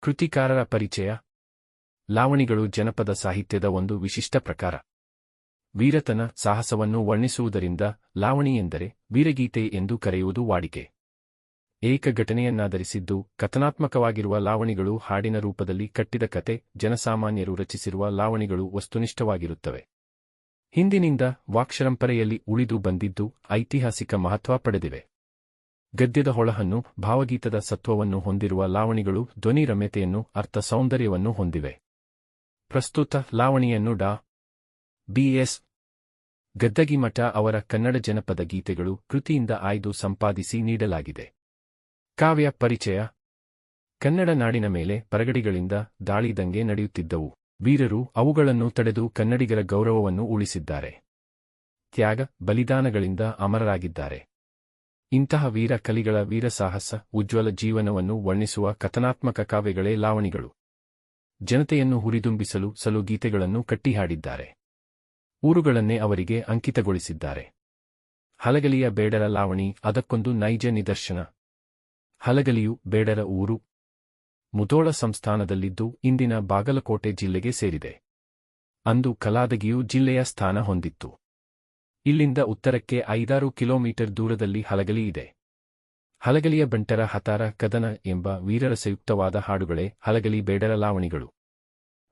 ಕೃತಿಕಾರರ ಪರಿಚಯ. ಲಾವಣಿಗಳು ಜನಪದ ಸಾಹಿತ್ಯದ ಒಂದು ವಿಶಿಷ್ಟ ಪ್ರಕಾರ. ವೀರತನ, ಸಾಹಸವನ್ನು ವರ್ಣಿಸುವುದರಿಂದ ಲಾವಣಿ ಎಂದರೆ ವೀರಗೀತೆ ಎಂದು ಕರೆಯುವುದು ವಾಡಿಕೆ. ಏಕ ಘಟನೆಯನ್ನಾಧರಿಸಿದ್ದು ಕಥನಾತ್ಮಕವಾಗಿರುವ ಲಾವಣಿಗಳು ಹಾಡಿನ ರೂಪದಲ್ಲಿ ಕಟ್ಟಿದ ಕತೆ. ಜನಸಾಮಾನ್ಯರು ರಚಿಸಿರುವ ಲಾವಣಿಗಳು ವಸ್ತುನಿಷ್ಠವಾಗಿರುತ್ತವೆ. ಹಿಂದಿನಿಂದ ವಾಕ್ಪರಂಪರೆಯಲ್ಲಿ ಉಳಿದು ಬಂದಿದ್ದು ಐತಿಹಾಸಿಕ ಮಹತ್ವ ಪಡೆದಿವೆ. ಗದ್ಯದ ಹೊಳಹನ್ನು, ಭಾವಗೀತದ ಸತ್ವವನ್ನು ಹೊಂದಿರುವ ಲಾವಣಿಗಳು ಧ್ವನಿ ರಮ್ಯತೆಯನ್ನು, ಅರ್ಥ ಸೌಂದರ್ಯವನ್ನು ಹೊಂದಿವೆ. ಪ್ರಸ್ತುತ ಲಾವಣಿಯನ್ನು ಡಾ. ಬಿ.ಎಸ್. ಗದ್ದಗಿಮಠ ಅವರ ಕನ್ನಡ ಜನಪದ ಗೀತೆಗಳು ಕೃತಿಯಿಂದ ಆಯ್ದು ಸಂಪಾದಿಸಿ ನೀಡಲಾಗಿದೆ. ಕಾವ್ಯ ಪರಿಚಯ. ಕನ್ನಡ ನಾಡಿನ ಮೇಲೆ ಪರಗಡಿಗಳಿಂದ ದಾಳಿ ದಂಗೆ ನಡೆಯುತ್ತಿದ್ದವು. ವೀರರು ಅವುಗಳನ್ನು ತಡೆದು ಕನ್ನಡಿಗರ ಗೌರವವನ್ನು ಉಳಿಸಿದ್ದಾರೆ. ತ್ಯಾಗ, ಬಲಿದಾನಗಳಿಂದ ಅಮರರಾಗಿದ್ದಾರೆ. ಇಂತಹ ವೀರ ಕಲಿಗಳ ವೀರಸಾಹಸ, ಉಜ್ವಲ ಜೀವನವನ್ನು ವರ್ಣಿಸುವ ಕಥನಾತ್ಮಕ ಕಾವ್ಯಗಳೇ ಲಾವಣಿಗಳು. ಜನತೆಯನ್ನು ಹುರಿದುಂಬಿಸಲು ಸಲುಗೀತೆಗಳನ್ನು ಕಟ್ಟಿಹಾಡಿದ್ದಾರೆ. ಊರುಗಳನ್ನೇ ಅವರಿಗೆ ಅಂಕಿತಗೊಳಿಸಿದ್ದಾರೆ. ಹಲಗಲಿಯ ಬೇಡರ ಲಾವಣಿ ಅದಕ್ಕೊಂದು ನೈಜ ನಿದರ್ಶನ. ಹಲಗಲಿಯು ಬೇಡರ ಊರು. ಮುಧೋಳ ಸಂಸ್ಥಾನದಲ್ಲಿದ್ದು ಇಂದಿನ ಬಾಗಲಕೋಟೆ ಜಿಲ್ಲೆಗೆ ಸೇರಿದೆ. ಅಂದು ಕಲಾದಗಿಯು ಜಿಲ್ಲೆಯ ಸ್ಥಾನ ಹೊಂದಿತ್ತು. ಇಲ್ಲಿಂದ ಉತ್ತರಕ್ಕೆ 5-6 ಕಿಲೋಮೀಟರ್ ದೂರದಲ್ಲಿ ಹಲಗಲಿ ಇದೆ. ಹಲಗಲಿಯ ಬಂಟರ, ಹತಾರ, ಕದನ ಎಂಬ ವೀರರ ಸಂಯುಕ್ತವಾದ ಹಾಡುಗಳೇ ಹಲಗಲಿ ಬೇಡರ ಲಾವಣಿಗಳು.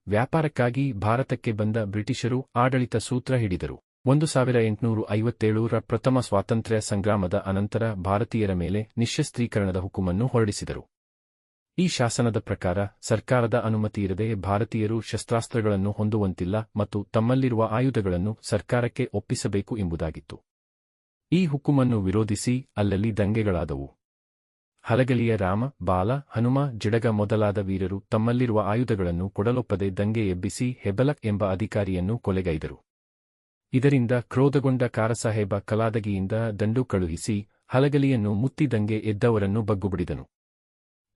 ವ್ಯಾಪಾರಕ್ಕಾಗಿ ಭಾರತಕ್ಕೆ ಬಂದ ಬ್ರಿಟಿಷರು ಆಡಳಿತ ಸೂತ್ರ ಹಿಡಿದರು. 1857ರ ಪ್ರಥಮ ಸ್ವಾತಂತ್ರ್ಯ ಸಂಗ್ರಾಮದ ಅನಂತರ ಭಾರತೀಯರ ಮೇಲೆ ನಿಶ್ಶಸ್ತ್ರೀಕರಣದ ಹುಕುಮನ್ನು ಹೊರಡಿಸಿದರು. ಈ ಶಾಸನದ ಪ್ರಕಾರ ಸರ್ಕಾರದ ಅನುಮತಿಯಿರದೆ ಭಾರತೀಯರು ಶಸ್ತ್ರಾಸ್ತ್ರಗಳನ್ನು ಹೊಂದುವಂತಿಲ್ಲ ಮತ್ತು ತಮ್ಮಲ್ಲಿರುವ ಆಯುಧಗಳನ್ನು ಸರ್ಕಾರಕ್ಕೆ ಒಪ್ಪಿಸಬೇಕು ಎಂಬುದಾಗಿತ್ತು. ಈ ಹುಕುಮನ್ನು ವಿರೋಧಿಸಿ ಅಲ್ಲಲ್ಲಿ ದಂಗೆಗಳಾದವು. ಹಲಗಲಿಯ ರಾಮ, ಬಾಲ, ಹನುಮ, ಜಿಡಗ ಮೊದಲಾದ ವೀರರು ತಮ್ಮಲ್ಲಿರುವ ಆಯುಧಗಳನ್ನು ಕೊಡಲೊಪ್ಪದೆ ದಂಗೆ ಎಬ್ಬಿಸಿ ಹೆಬಲಕ್ ಎಂಬ ಅಧಿಕಾರಿಯನ್ನು ಕೊಲೆಗೈದರು. ಇದರಿಂದ ಕ್ರೋಧಗೊಂಡ ಕಾರಸಾಹೇಬ ಕಲಾದಗಿಯಿಂದ ದಂಡು ಕಳುಹಿಸಿ ಹಲಗಲಿಯನ್ನು ಮುತ್ತಿ ದಂಗೆ ಎದ್ದವರನ್ನು ಬಗ್ಗುಬಿಡಿದನು.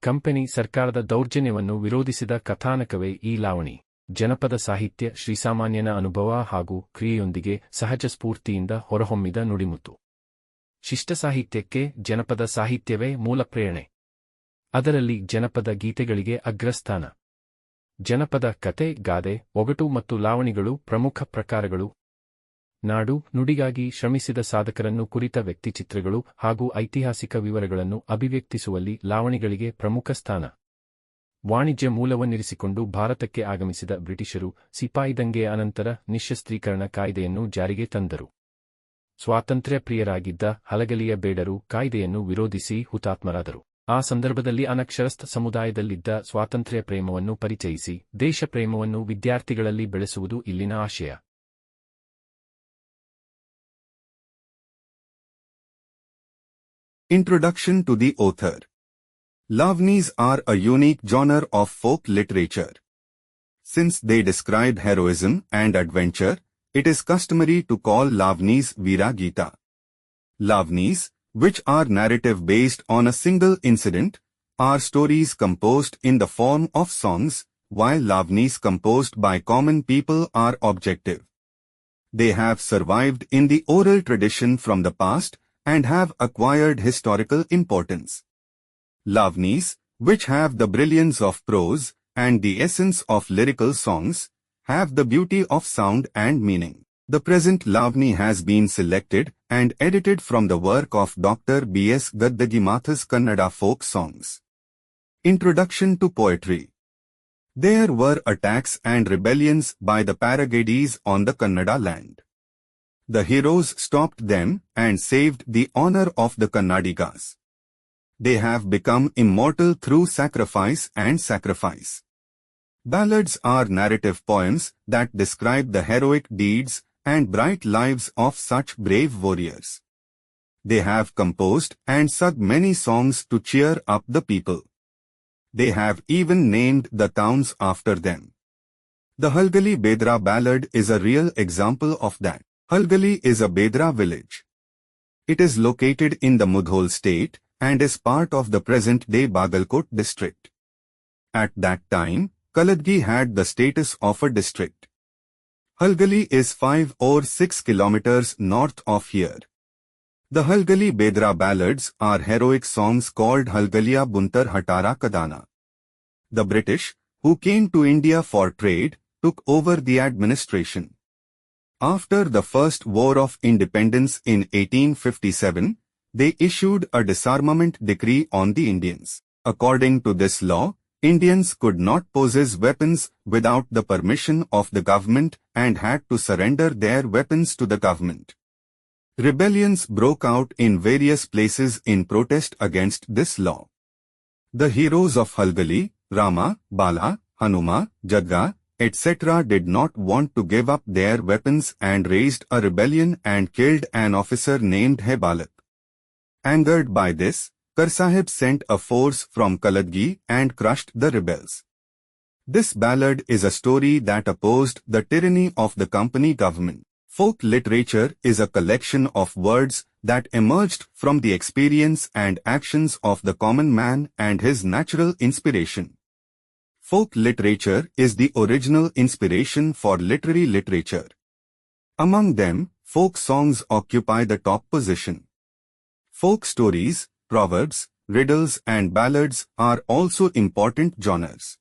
ಕಂಪನಿ ಸರ್ಕಾರದ ದೌರ್ಜನ್ಯವನ್ನು ವಿರೋಧಿಸಿದ ಕಥಾನಕವೇ ಈ ಲಾವಣಿ. ಜನಪದ ಸಾಹಿತ್ಯ ಶ್ರೀಸಾಮಾನ್ಯನ ಅನುಭವ ಹಾಗೂ ಕ್ರಿಯೆಯೊಂದಿಗೆ ಸಹಜ ಸ್ಫೂರ್ತಿಯಿಂದ ಹೊರಹೊಮ್ಮಿದ ನುಡಿಮುತ್ತು. ಶಿಷ್ಟ ಸಾಹಿತ್ಯಕ್ಕೆ ಜನಪದ ಸಾಹಿತ್ಯವೇ ಮೂಲ ಪ್ರೇರಣೆ. ಅದರಲ್ಲಿ ಜನಪದ ಗೀತೆಗಳಿಗೆ ಅಗ್ರಸ್ಥಾನ. ಜನಪದ ಕತೆ, ಗಾದೆ, ಒಗಟು ಮತ್ತು ಲಾವಣಿಗಳು ಪ್ರಮುಖ ಪ್ರಕಾರಗಳು. ನಾಡು, ನುಡಿಗಾಗಿ ಶ್ರಮಿಸಿದ ಸಾಧಕರನ್ನು ಕುರಿತ ವ್ಯಕ್ತಿಚಿತ್ರಗಳು ಹಾಗೂ ಐತಿಹಾಸಿಕ ವಿವರಗಳನ್ನು ಅಭಿವ್ಯಕ್ತಿಸುವಲ್ಲಿ ಲಾವಣಿಗಳಿಗೆ ಪ್ರಮುಖ ಸ್ಥಾನ. ವಾಣಿಜ್ಯ ಮೂಲವನ್ನಿರಿಸಿಕೊಂಡು ಭಾರತಕ್ಕೆ ಆಗಮಿಸಿದ ಬ್ರಿಟಿಷರು ಸಿಪಾಯಿ ದಂಗೆಯ ಅನಂತರ ನಿಶ್ಶಸ್ತ್ರೀಕರಣ ಕಾಯ್ದೆಯನ್ನು ಜಾರಿಗೆ ತಂದರು. ಸ್ವಾತಂತ್ರ್ಯ ಪ್ರಿಯರಾಗಿದ್ದ ಹಲಗಲಿಯ ಬೇಡರು ಕಾಯ್ದೆಯನ್ನು ವಿರೋಧಿಸಿ ಹುತಾತ್ಮರಾದರು. ಆ ಸಂದರ್ಭದಲ್ಲಿ ಅನಕ್ಷರಸ್ಥ ಸಮುದಾಯದಲ್ಲಿದ್ದ ಸ್ವಾತಂತ್ರ್ಯ ಪ್ರೇಮವನ್ನು ಪರಿಚಯಿಸಿ ದೇಶ ಪ್ರೇಮವನ್ನು ವಿದ್ಯಾರ್ಥಿಗಳಲ್ಲಿ ಬೆಳೆಸುವುದು ಇಲ್ಲಿನ ಆಶಯ. Introduction to the author. Lavnis are a unique genre of folk literature. Since they describe heroism and adventure, it is customary to call Lavnis Veera Geeta. Lavnis, which are narrative based on a single incident, are stories composed in the form of songs, while Lavnis composed by common people are objective. They have survived in the oral tradition from the past and have acquired historical importance. Lavnis, which have the brilliance of prose and the essence of lyrical songs, have the beauty of sound and meaning. The present Lavani has been selected and edited from the work of Dr. B.S. Gaddagimatha's Kannada folk songs. Introduction to poetry. There were attacks and rebellions by the Paragadis on the Kannada land. The heroes stopped them and saved the honor of the Kannadigas. They have become immortal through sacrifice and sacrifice. Ballads are narrative poems that describe the heroic deeds and bright lives of such brave warriors. They have composed and sung many songs to cheer up the people. They have even named the towns after them. The Halgali Bedra ballad is a real example of that. Halgali is a Bedra village. It is located in the Mudhol state and is part of the present-day Bagalkot district. At that time, Kaladgi had the status of a district. Halgali is 5 or 6 kilometers north of here. The Halgali Bedra ballads are heroic songs called Halgaliya Buntar Hatara Kadana. The British, who came to India for trade, took over the administration. After the First War of Independence in 1857, they issued a disarmament decree on the Indians. According to this law, Indians could not possess weapons without the permission of the government and had to surrender their weapons to the government. Rebellions broke out in various places in protest against this law. The heroes of Halgali, Rama, Bala, Hanuma, Jagga, etc. did not want to give up their weapons and raised a rebellion and killed an officer named Hebalat. Angered by this, Karsahib sent a force from Kaladgi and crushed the rebels. This ballad is a story that opposed the tyranny of the company government. Folk literature is a collection of words that emerged from the experience and actions of the common man and his natural inspiration. Folk literature is the original inspiration for literary literature. Among them, folk songs occupy the top position. Folk stories, proverbs, riddles and ballads are also important genres.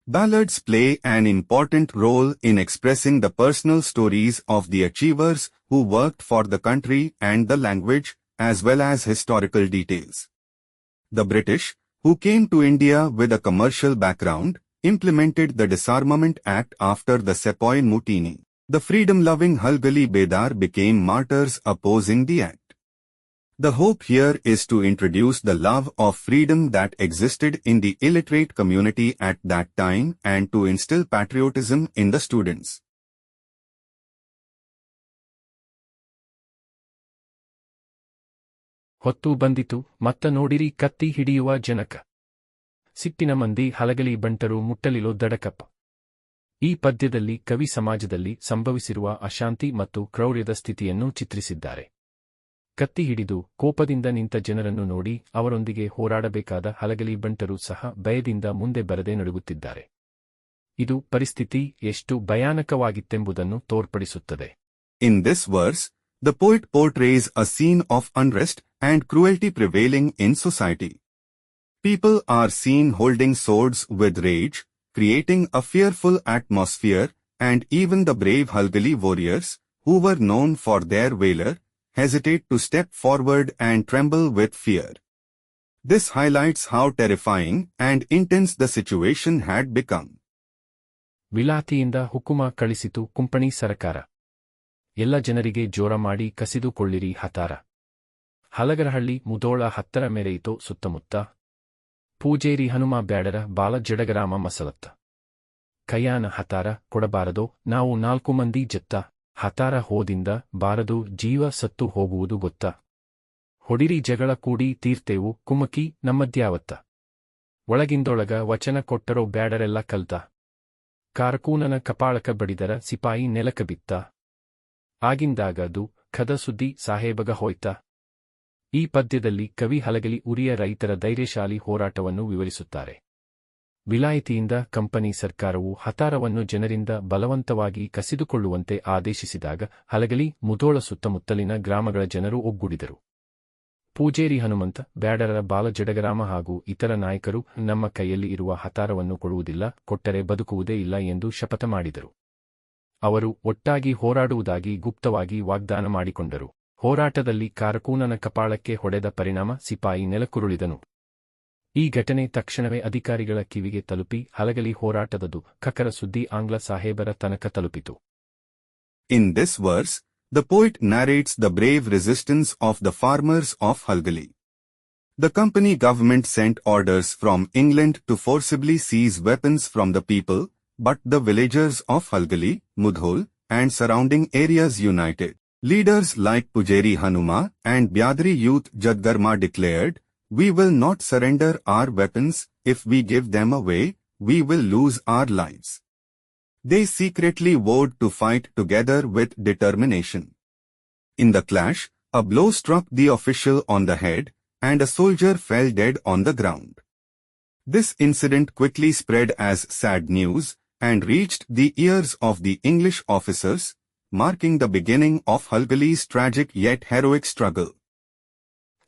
Ballads play an important role in expressing the personal stories of the achievers who worked for the country and the language, as well as historical details. The British, who came to India with a commercial background, implemented the Disarmament Act after the Sepoy Mutiny. The freedom-loving Halgali Bedar became martyrs opposing the act. The hope here is to introduce the love of freedom that existed in the illiterate community at that time and to instill patriotism in the students. ಹೊತ್ತು ಬಂದಿತು ಮತ್ತ ನೋಡಿರಿ ಕತ್ತಿ ಹಿಡಿಯುವ ಜನಕ. ಸಿಟ್ಟಿನ ಮಂದಿ ಹಲಗಲಿ ಬಂಟರು ಮುಟ್ಟಲಿಲೋ ದಡಕಪ್ಪ. ಈ ಪದ್ಯದಲ್ಲಿ ಕವಿ ಸಮಾಜದಲ್ಲಿ ಸಂಭವಿಸಿರುವ ಅಶಾಂತಿ ಮತ್ತು ಕ್ರೌರ್ಯದ ಸ್ಥಿತಿಯನ್ನು ಚಿತ್ರಿಸಿದ್ದಾರೆ. ಕತ್ತಿ ಹಿಡಿದು ಕೋಪದಿಂದ ನಿಂತ ಜನರನ್ನು ನೋಡಿ ಅವರೊಂದಿಗೆ ಹೋರಾಡಬೇಕಾದ ಹಲಗಲಿ ಬಂಟರು ಸಹ ಭಯದಿಂದ ಮುಂದೆ ಬರದೆ ನಡುಗುತ್ತಿದ್ದಾರೆ. ಇದು ಪರಿಸ್ಥಿತಿ ಎಷ್ಟು ಭಯಾನಕವಾಗಿತ್ತೆಂಬುದನ್ನು ತೋರ್ಪಡಿಸುತ್ತದೆ. In this verse, the poet portrays a scene of unrest and cruelty prevailing in society. People are seen holding swords with rage, creating a fearful atmosphere, and even the brave Halgali warriors, who were known for their valor, hesitate to step forward and tremble with fear. This highlights how terrifying and intense the situation had become. ವಿಲಾತಿಯಿಂದ ಹುಕುಮ ಕಳಿಸಿತು ಕುಂಪಣಿ ಸರಕಾರ. ಎಲ್ಲ ಜನರಿಗೆ ಜೋರ ಮಾಡಿ ಕಸಿದುಕೊಳ್ಳಿರಿ ಹತಾರ. ಹಲಗರಹಳ್ಳಿ ಮುದೋಳ ಹತ್ತರ ಮೆರೆಯಿತೋ ಸುತ್ತಮುತ್ತ. ಪೂಜೇರಿ ಹನುಮ ಬ್ಯಾಡರ ಬಾಲ ಜಡಗರಾಮ ಮಸಲತ್ತ. ಕಯ್ಯಾನ ಹತಾರ ಕೊಡಬಾರದೋ ನಾವು 4 ಮಂದಿ ಜತ್ತ. ಹತಾರ ಹೋದಿಂದ ಬಾರದು ಜೀವ ಸತ್ತು ಹೋಗುವುದು ಗೊತ್ತ. ಹೊಡಿರಿ ಜಗಳ ಕೂಡಿ ತೀರ್ತೇವು ಕುಮಕಿ ನಮ್ಮದ್ಯಾವತ್ತ. ಒಳಗಿಂದೊಳಗ ವಚನ ಕೊಟ್ಟರೋ ಬ್ಯಾಡರೆಲ್ಲ ಕಲ್ತ. ಕಾರಕೂನನ ಕಪಾಳಕ ಬಡಿದರ ಸಿಪಾಯಿ ನೆಲಕ ಬಿತ್ತ. ಆಗಿಂದಾಗದು ಖದ ಸುದ್ದಿ ಸಾಹೇಬಗ ಹೋಯ್ತ. ಈ ಪದ್ಯದಲ್ಲಿ ಕವಿ ಹಲಗಲಿ ಉರಿಯ ರೈತರ ಧೈರ್ಯಶಾಲಿ ಹೋರಾಟವನ್ನು ವಿವರಿಸುತ್ತಾರೆ. ವಿಲಾಯಿತಿಯಿಂದ ಕಂಪನಿ ಸರ್ಕಾರವು ಹತಾರವನ್ನು ಜನರಿಂದ ಬಲವಂತವಾಗಿ ಕಸಿದುಕೊಳ್ಳುವಂತೆ ಆದೇಶಿಸಿದಾಗ ಹಲಗಲಿ ಮುದೋಳ ಸುತ್ತಮುತ್ತಲಿನ ಗ್ರಾಮಗಳ ಜನರು ಒಗ್ಗೂಡಿದರು. ಪೂಜೇರಿ ಹನುಮಂತ ಬ್ಯಾಡರ ಬಾಲ ಜಡಗರಾಮ ಹಾಗೂ ಇತರ ನಾಯಕರು ನಮ್ಮ ಕೈಯಲ್ಲಿ ಇರುವ ಹತಾರವನ್ನು ಕೊಡುವುದಿಲ್ಲ, ಕೊಟ್ಟರೆ ಬದುಕುವುದೇ ಇಲ್ಲ ಎಂದು ಶಪಥ ಮಾಡಿದರು. ಅವರು ಒಟ್ಟಾಗಿ ಹೋರಾಡುವುದಾಗಿ ಗುಪ್ತವಾಗಿ ವಾಗ್ದಾನ ಮಾಡಿಕೊಂಡರು. ಹೋರಾಟದಲ್ಲಿ ಕಾರಕೂನನ ಕಪಾಳಕ್ಕೆ ಹೊಡೆದ ಪರಿಣಾಮ ಸಿಪಾಯಿ ನೆಲಕ್ಕುರುಳಿದನು. ಈ ಘಟನೆ ತಕ್ಷಣವೇ ಅಧಿಕಾರಿಗಳ ಕಿವಿಗೆ ತಲುಪಿ ಹಲಗಲಿ ಹೋರಾಟದದು ಖಕರ ಸುದ್ದಿ ಆಂಗ್ಲ ಸಾಹೇಬರ ತನಕ ತಲುಪಿತು. In this verse, the poet narrates the brave resistance of the farmers of Halgali. The company government sent orders from England to forcibly seize weapons from the people, but the villagers of Halgali, Mudhol, and surrounding areas united. Leaders like Pujeri Hanuma and Byadri youth Jadgarma declared, "We will not surrender our weapons. If we give them away, we will lose our lives." They secretly vowed to fight together with determination. In the clash, a blow struck the official on the head, and a soldier fell dead on the ground. This incident quickly spread as sad news and reached the ears of the English officers, marking the beginning of Halgali's tragic yet heroic struggle.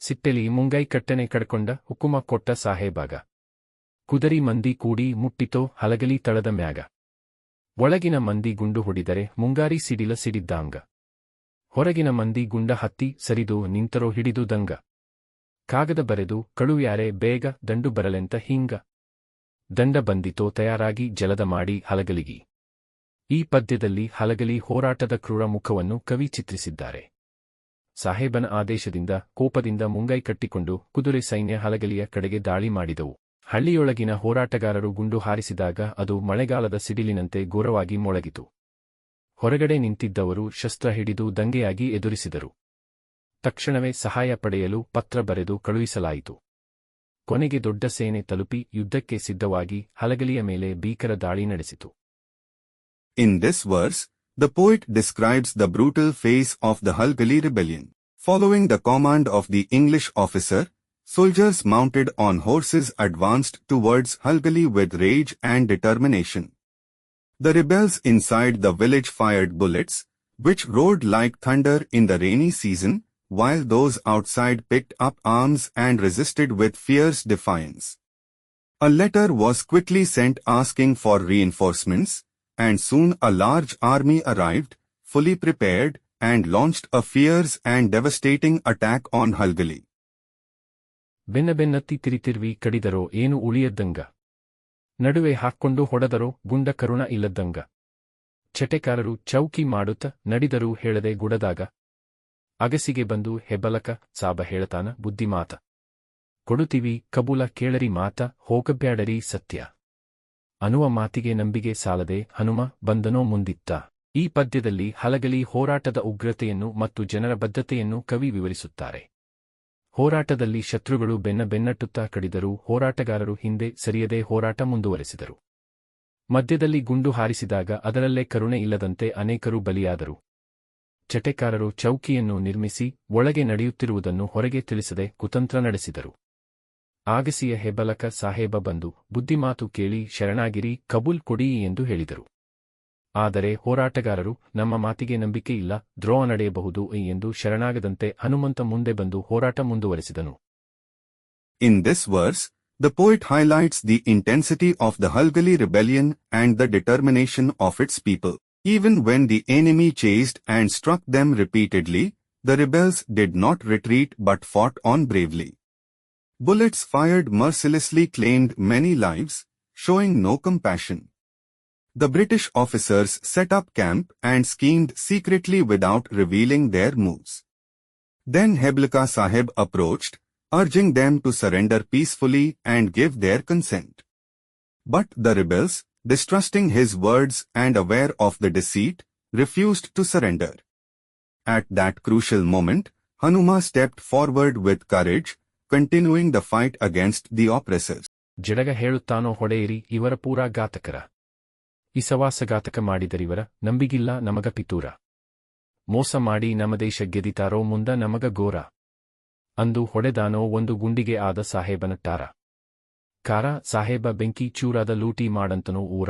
ಸಿಟ್ಟೆಲಿ ಮುಂಗೈ ಕಟ್ಟನೆ ಕಡ್ಕೊಂಡ ಹುಕುಮ ಕೊಟ್ಟ ಸಾಹೇಬಾಗ. ಕುದರಿ ಮಂದಿ ಕೂಡಿ ಮುಟ್ಟಿತೋ ಹಲಗಲಿ ತಳದ ಮ್ಯಾಗ. ಒಳಗಿನ ಮಂದಿ ಗುಂಡು ಹೊಡಿದರೆ ಮುಂಗಾರಿ ಸಿಡಿಲ ಸಿಡಿದ್ದಂಗ. ಹೊರಗಿನ ಮಂದಿ ಗುಂಡ ಹತ್ತಿ ಸರಿದು ನಿಂತರೋ ಹಿಡಿದುದಂಗ. ಕಾಗದ ಬರೆದು ಕಳುವ್ಯಾರೆ ಬೇಗ ದಂಡು ಬರಲೆಂತ ಹಿಂಗ. ದಂಡ ಬಂದಿತೋ ತಯಾರಾಗಿ ಜಲದ ಮಾಡಿ ಹಲಗಲಿಗಿ. ಈ ಪದ್ಯದಲ್ಲಿ ಹಲಗಲಿ ಹೋರಾಟದ ಕ್ರೂರ ಮುಖವನ್ನು ಕವಿ ಚಿತ್ರಿಸಿದ್ದಾರೆ. ಸಾಹೇಬನ ಆದೇಶದಿಂದ ಕೋಪದಿಂದ ಮುಂಗೈ ಕಟ್ಟಿಕೊಂಡು ಕುದುರೆ ಸೈನ್ಯ ಹಲಗಲಿಯ ಕಡೆಗೆ ದಾಳಿ ಮಾಡಿದವು. ಹಳ್ಳಿಯೊಳಗಿನ ಹೋರಾಟಗಾರರು ಗುಂಡು ಹಾರಿಸಿದಾಗ ಅದು ಮಳೆಗಾಲದ ಸಿಡಿಲಿನಂತೆ ಘೋರವಾಗಿ ಮೊಳಗಿತು. ಹೊರಗಡೆ ನಿಂತಿದ್ದವರು ಶಸ್ತ್ರ ಹಿಡಿದು ದಂಗೆಯಾಗಿ ಎದುರಿಸಿದರು. ತಕ್ಷಣವೇ ಸಹಾಯ ಪಡೆಯಲು ಪತ್ರ ಬರೆದು ಕಳುಹಿಸಲಾಯಿತು. ಕೊನೆಗೆ ದೊಡ್ಡ ಸೇನೆ ತಲುಪಿ ಯುದ್ಧಕ್ಕೆ ಸಿದ್ಧವಾಗಿ ಹಲಗಲಿಯ ಮೇಲೆ ಭೀಕರ ದಾಳಿ ನಡೆಸಿತು. In this verse, the poet describes the brutal phase of the Halgali rebellion. Following the command of the English officer, soldiers mounted on horses advanced towards Halgali with rage and determination. The rebels inside the village fired bullets, which roared like thunder in the rainy season, while those outside picked up arms and resisted with fierce defiance. A letter was quickly sent asking for reinforcements, and soon a large army arrived, fully prepared, and launched a fierce and devastating attack on Halgali. ಬೆನ್ನತ್ತಿ ತಿರಿತಿರ್ವಿ ಕಡಿದರೋ ಏನು ಉಳಿಯದ್ದಂಗ. ನಡುವೆ ಹಾಕ್ಕೊಂಡು ಹೊಡೆದರೋ ಗುಂಡ ಕರುಣ ಇಲ್ಲದ್ದಂಗ. ಚಟೆಕಾರರು ಚೌಕಿ ಮಾಡುತ್ತ ನಡಿದರೂ ಹೇಳದೆ ಗುಡದಾಗ. ಅಗಸಿಗೆ ಬಂದು ಹೆಬ್ಬಲಕ ಸಾಬ ಹೇಳತಾನ ಬುದ್ಧಿಮಾತ. ಕೊಡುತ್ತೀವಿ ಕಬೂಲ ಕೇಳರಿ ಮಾತ ಹೋಗಬ್ಯಾಡರಿ ಸತ್ಯ. ಅನ್ನುವ ಮಾತಿಗೆ ನಂಬಿಗೆ ಸಾಲದೆ ಹನುಮ ಬಂದನೋ ಮುಂದಿತ್ತ. ಈ ಪದ್ಯದಲ್ಲಿ ಹಲಗಲಿ ಹೋರಾಟದ ಉಗ್ರತೆಯನ್ನು ಮತ್ತು ಜನರ ಬದ್ಧತೆಯನ್ನು ಕವಿ ವಿವರಿಸುತ್ತಾರೆ. ಹೋರಾಟದಲ್ಲಿ ಶತ್ರುಗಳು ಬೆನ್ನಟ್ಟುತ್ತಾ ಕಡಿದರೂ ಹೋರಾಟಗಾರರು ಹಿಂದೆ ಸರಿಯದೆ ಹೋರಾಟ ಮುಂದುವರೆಸಿದರು. ಮಧ್ಯದಲ್ಲಿ ಗುಂಡು ಹಾರಿಸಿದಾಗ ಅದರಲ್ಲೇ ಕರುಣೆ ಇಲ್ಲದಂತೆ ಅನೇಕರು ಬಲಿಯಾದರು. ಚಟೆಕಾರರು ಚೌಕಿಯನ್ನು ನಿರ್ಮಿಸಿ ಒಳಗೆ ನಡೆಯುತ್ತಿರುವುದನ್ನು ಹೊರಗೆ ತಿಳಿಸದೆ ಕುತಂತ್ರ ನಡೆಸಿದರು. ಆಗಸಿಯ ಹೆಬ್ಬಲಕ ಸಾಹೇಬ ಬಂದು ಬುದ್ಧಿಮಾತು ಕೇಳಿ ಶರಣಾಗಿರಿ ಕಬೂಲ್ ಕೊಡಿ ಎಂದು ಹೇಳಿದರು. ಆದರೆ ಹೋರಾಟಗಾರರು ನಮ್ಮ ಮಾತಿಗೆ ನಂಬಿಕೆ ಇಲ್ಲ, ದ್ರೋಹ ನಡೆಯಬಹುದು ಎಂದು ಶರಣಾಗದಂತೆ ಹನುಮಂತ ಮುಂದೆ ಬಂದು ಹೋರಾಟ ಮುಂದುವರೆಸಿದನು. In this verse, the poet highlights the intensity of the Halgali rebellion and the determination of its people. Even when the enemy chased and struck them repeatedly, the rebels did not retreat but fought on bravely. Bullets fired mercilessly claimed many lives, showing no compassion. The British officers set up camp and schemed secretly without revealing their moves. Then Heblaka Sahib approached, urging them to surrender peacefully and give their consent. But the rebels, distrusting his words and aware of the deceit, refused to surrender. At that crucial moment, Hanuma stepped forward with courage, continuing the fight against the oppressors. ಜಡಗ ಹೇಳುತ್ತಾನೋ ಹೊಡೆಯಿರಿ ಇವರ ಪೂರಾ ಘಾತಕರ. ಈ ಸವಾಸಘಾತಕ ಮಾಡಿದರಿವರ ನಂಬಿಗಿಲ್ಲ ನಮಗ ಪಿತೂರ. ಮೋಸ ಮಾಡಿ ನಮ್ಮ ದೇಶ ಗೆದಿತಾರೋ ಮುಂದ ನಮಗ ಗೋರ. ಅಂದು ಹೊಡೆದಾನೋ ಒಂದು ಗುಂಡಿಗೆ ಆದ ಸಾಹೇಬನ ಟಾರ. ಕಾರ ಸಾಹೇಬ ಬೆಂಕಿ ಚೂರಾದ ಲೂಟಿ ಮಾಡಂತನೋ ಊರ.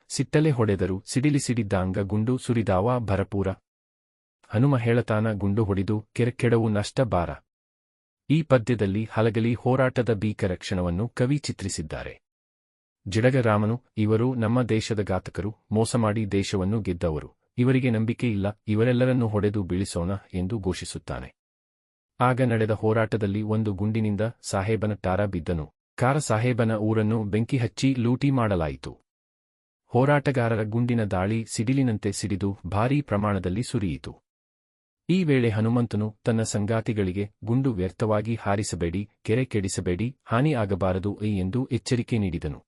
ಸಿಟ್ಟಲೆ ಹೊಡೆದರು ಸಿಡಿಲಿಸಿಡಿದ್ದಂಗ ಗುಂಡು ಸುರಿದಾವ ಭರಪೂರ. ಹನುಮ ಹೇಳತಾನ ಗುಂಡು ಹೊಡಿದು ಕೆರೆಕೆಡವು ನಷ್ಟ ಬಾರ. ಈ ಪದ್ಯದಲ್ಲಿ ಹಲಗಲಿ ಹೋರಾಟದ ಭೀಕರ ಕ್ಷಣವನ್ನು ಕವಿ ಚಿತ್ರಿಸಿದ್ದಾರೆ. ಜಡಗರಾಮನು ಇವರು ನಮ್ಮ ದೇಶದ ಘಾತಕರು, ಮೋಸ ಮಾಡಿ ದೇಶವನ್ನು ಗೆದ್ದವರು, ಇವರಿಗೆ ನಂಬಿಕೆ ಇಲ್ಲ, ಇವರೆಲ್ಲರನ್ನೂ ಹೊಡೆದು ಬೀಳಿಸೋಣ ಎಂದು ಘೋಷಿಸುತ್ತಾನೆ. ಆಗ ನಡೆದ ಹೋರಾಟದಲ್ಲಿ ಒಂದು ಗುಂಡಿನಿಂದ ಸಾಹೇಬನ ಟಾರ ಬಿದ್ದನು. ಕಾರ ಸಾಹೇಬನ ಊರನ್ನು ಬೆಂಕಿ ಹಚ್ಚಿ ಲೂಟಿ ಮಾಡಲಾಯಿತು. ಹೋರಾಟಗಾರರ ಗುಂಡಿನ ದಾಳಿ ಸಿಡಿಲಿನಂತೆ ಸಿಡಿದು ಭಾರೀ ಪ್ರಮಾಣದಲ್ಲಿ ಸುರಿಯಿತು. ಈ ವೇಳೆ ಹನುಮಂತನು ತನ್ನ ಸಂಗಾತಿಗಳಿಗೆ ಗುಂಡು ವ್ಯರ್ಥವಾಗಿ ಹಾರಿಸಬೇಡಿ, ಕೆರೆ ಕೆಡಿಸಬೇಡಿ, ಹಾನಿ ಆಗಬಾರದು ಎಂದು ಎಚ್ಚರಿಕೆ ನೀಡಿದನು.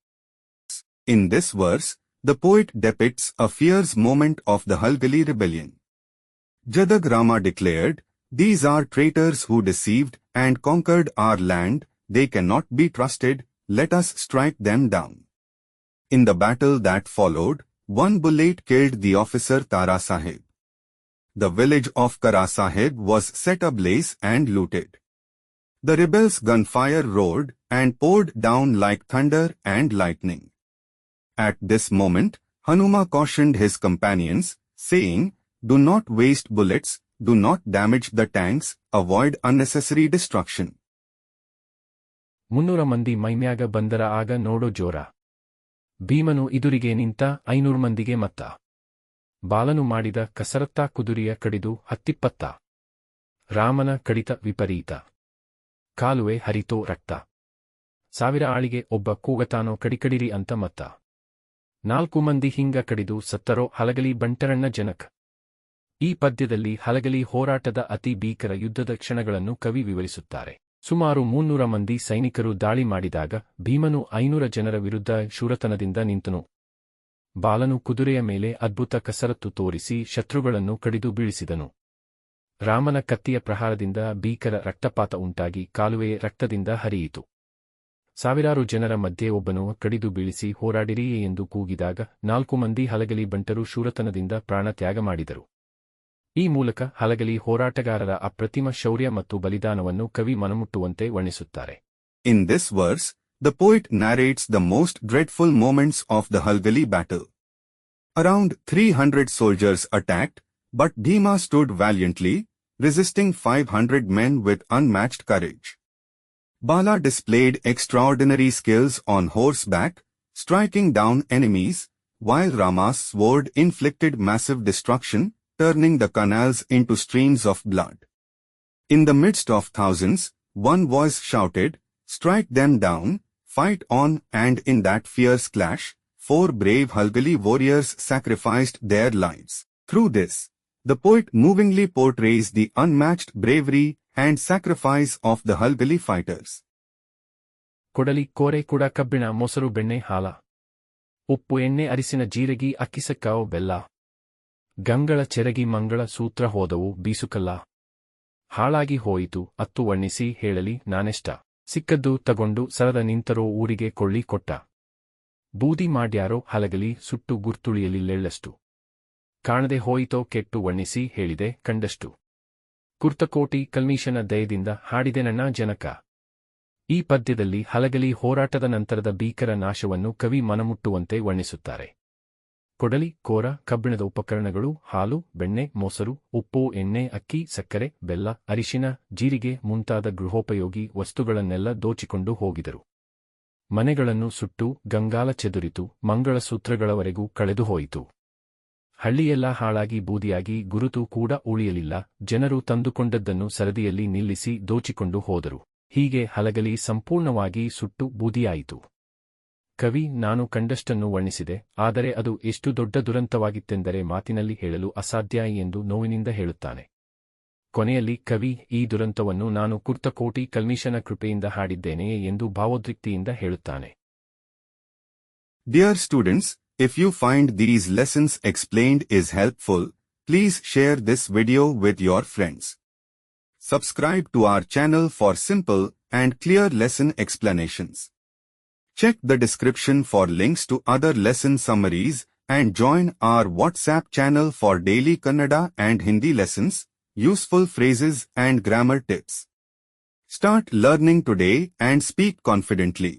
In this verse, the poet depicts a fierce moment of the Halgali rebellion. Jadag Rama declared, "These are traitors who deceived and conquered our land, they cannot be trusted, let us strike them down." In the battle that followed, one bullet killed the officer Tara Sahib. The village of Kara Sahib was set ablaze and looted. The rebels' gunfire roared and poured down like thunder and lightning. At this moment, Hanuma cautioned his companions, saying, "Do not waste bullets, do not damage the tanks, avoid unnecessary destruction." 300 ಮಂದಿ ಮೈಮ್ಯಾಗ ಬಂದರ ಆಗ ನೋಡೋ ಜೋರ. ಭೀಮನು ಇದುರಿಗೆ ನಿಂತ 500 ಮಂದಿಗೆ ಮತ್ತ. ಬಾಲನು ಮಾಡಿದ ಕಸರತ್ತ ಕುದುರೆಯ ಕಡಿದು 10-20. ರಾಮನ ಕಡಿತ ವಿಪರೀತ. ಕಾಲುವೆ ಹರಿತೋ ರಕ್ತ. 1000 ಆಳಿಗೆ ಒಬ್ಬ ಕೂಗತಾನೋ ಕಡಿಕಡಿರಿ ಅಂತ ಮತ್ತ. 4 ಮಂದಿ ಹಿಂಗ ಕಡಿದು ಸತ್ತರೋ ಹಲಗಲಿ ಬಂಟರಣ್ಣ ಜನಕ್. ಈ ಪದ್ಯದಲ್ಲಿ ಹಲಗಲಿ ಹೋರಾಟದ ಅತಿ ಭೀಕರ ಯುದ್ಧದ ಕ್ಷಣಗಳನ್ನು ಕವಿ ವಿವರಿಸುತ್ತಾರೆ. ಸುಮಾರು 300 ಮಂದಿ ಸೈನಿಕರು ದಾಳಿ ಮಾಡಿದಾಗ ಭೀಮನು 500 ಜನರ ವಿರುದ್ಧ ಶೂರತನದಿಂದ ನಿಂತನು. ಬಾಲನು ಕುದುರೆಯ ಮೇಲೆ ಅದ್ಭುತ ಕಸರತ್ತು ತೋರಿಸಿ ಶತ್ರುಗಳನ್ನು ಕಡಿದು ಬೀಳಿಸಿದನು. ರಾಮನ ಕತ್ತಿಯ ಪ್ರಹಾರದಿಂದ ಭೀಕರ ರಕ್ತಪಾತ ಉಂಟಾಗಿ ಕಾಲುವೆಯೇ ರಕ್ತದಿಂದ ಹರಿಯಿತು. 1000 ಜನರ ಮಧ್ಯೆ ಒಬ್ಬನು ಕಡಿದು ಬೀಳಿಸಿ ಹೋರಾಡಿರಿಯೇ ಎಂದು ಕೂಗಿದಾಗ 4 ಮಂದಿ ಹಲಗಲಿ ಬಂಟರು ಶೂರತನದಿಂದ ಪ್ರಾಣ ತ್ಯಾಗ ಮಾಡಿದರು. ಈ ಮೂಲಕ ಹಲಗಲಿ ಹೋರಾಟಗಾರರ ಅಪ್ರತಿಮ ಶೌರ್ಯ ಮತ್ತು ಬಲಿದಾನವನ್ನು ಕವಿ ಮನಮುಟ್ಟುವಂತೆ ವರ್ಣಿಸುತ್ತಾರೆ. In this verse, the poet narrates the most dreadful moments of the Halgali battle. Around 300 soldiers attacked, but Bhima stood valiantly, resisting 500 men with unmatched courage. Bala displayed extraordinary skills on horseback, striking down enemies, while Rama's sword inflicted massive destruction, turning the canals into streams of blood. In the midst of thousands, one voice shouted, "Strike them down, fight on," and in that fierce clash, 4 brave Halgali warriors sacrificed their lives. Through this, the poet movingly portrays the unmatched bravery and sacrifice of the Halgali fighters. ಕೊಡಲಿ ಕೋರೆ ಕುಡ ಕಬ್ಬಿಣ ಮೊಸರು ಬೆಣ್ಣೆ ಹಾಲ ಉಪ್ಪು ಎಣ್ಣೆ ಅರಿಸಿನ ಜೀರಗಿ ಅಕ್ಕಿಸಕ್ಕಾವು ಬೆಲ್ಲ ಗಂಗಳ ಚೆರಗಿ ಮಂಗಳ ಸೂತ್ರ ಹೋದವು ಬೀಸುಕಲ್ಲ ಹಾಳಾಗಿ ಹೋಯಿತು ಅತ್ತು ವರ್ಣಿಸಿ ಹೇಳಲಿ ನಾನೆಷ್ಟ ಸಿಕ್ಕದ್ದು ತಗೊಂಡು ಸರದ ನಿಂತರೋ ಊರಿಗೆ ಕೊಳ್ಳಿ ಕೊಟ್ಟ ಬೂದಿ ಮಾಡ್ಯಾರೋ ಹಲಗಲಿ ಸುಟ್ಟು ಗುರ್ತುಳಿಯಲಿಲ್ಲೆಳ್ಳಷ್ಟು ಕಾಣದೆ ಹೋಯಿತೋ ಕೆಟ್ಟು ವರ್ಣಿಸಿ ಹೇಳಿದೆ ಕಂಡಷ್ಟು ಕುರ್ತಕೋಟಿ ಕಲ್ಮೀಶನ ದಯದಿಂದ ಹಾಡಿದೆನಣ್ಣ ಜನಕ. ಈ ಪದ್ಯದಲ್ಲಿ ಹಲಗಲಿ ಹೋರಾಟದ ನಂತರದ ಭೀಕರ ನಾಶವನ್ನು ಕವಿ ಮನಮುಟ್ಟುವಂತೆ ವರ್ಣಿಸುತ್ತಾರೆ. ಕೊಡಲಿ ಕೋರ ಕಬ್ಬಿಣದ ಉಪಕರಣಗಳು ಹಾಲು ಬೆಣ್ಣೆ ಮೊಸರು ಉಪ್ಪು ಎಣ್ಣೆ ಅಕ್ಕಿ ಸಕ್ಕರೆ ಬೆಲ್ಲ ಅರಿಶಿನ ಜೀರಿಗೆ ಮುಂತಾದ ಗೃಹೋಪಯೋಗಿ ವಸ್ತುಗಳನ್ನೆಲ್ಲ ದೋಚಿಕೊಂಡು ಹೋಗಿದರು. ಮನೆಗಳನ್ನು ಸುಟ್ಟು ಗಂಗಾಲ ಚೆದುರಿತು ಮಂಗಳಸೂತ್ರಗಳವರೆಗೂ ಕಳೆದು ಹೋಯಿತು. ಹಳ್ಳಿಯೆಲ್ಲ ಹಾಳಾಗಿ ಬೂದಿಯಾಗಿ ಗುರುತು ಕೂಡ ಉಳಿಯಲಿಲ್ಲ. ಜನರು ತಂದುಕೊಂಡದ್ದನ್ನು ಸರದಿಯಲ್ಲಿ ನಿಲ್ಲಿಸಿ ದೋಚಿಕೊಂಡು ಹೋದರು. ಹೀಗೆ ಹಲಗಲಿ ಸಂಪೂರ್ಣವಾಗಿ ಸುಟ್ಟು ಬೂದಿಯಾಯಿತು. ಕವಿ ನಾನು ಕಂಡಷ್ಟನ್ನು ವರ್ಣಿಸಿದೆ, ಆದರೆ ಅದು ಎಷ್ಟು ದೊಡ್ಡ ದುರಂತವಾಗಿತ್ತೆಂದರೆ ಮಾತಿನಲ್ಲಿ ಹೇಳಲು ಅಸಾಧ್ಯ ಎಂದು ನೋವಿನಿಂದ ಹೇಳುತ್ತಾನೆ. ಕೊನೆಯಲ್ಲಿ ಕವಿ ಈ ದುರಂತವನ್ನು ನಾನು ಕುರ್ತಕೋಟಿ ಕಲ್ಮೀಶನ ಕೃಪೆಯಿಂದ ಹಾಡಿದ್ದೇನೆಯೇ ಎಂದು ಭಾವೋದ್ರಿಕ್ತಿಯಿಂದ ಹೇಳುತ್ತಾನೆ. Dear students, if you find these lessons explained is helpful, please share this video with your friends. Subscribe to our channel for simple and clear lesson explanations. Check the description for links to other lesson summaries and join our WhatsApp channel for daily Kannada and Hindi lessons, useful phrases and grammar tips. Start learning today and speak confidently.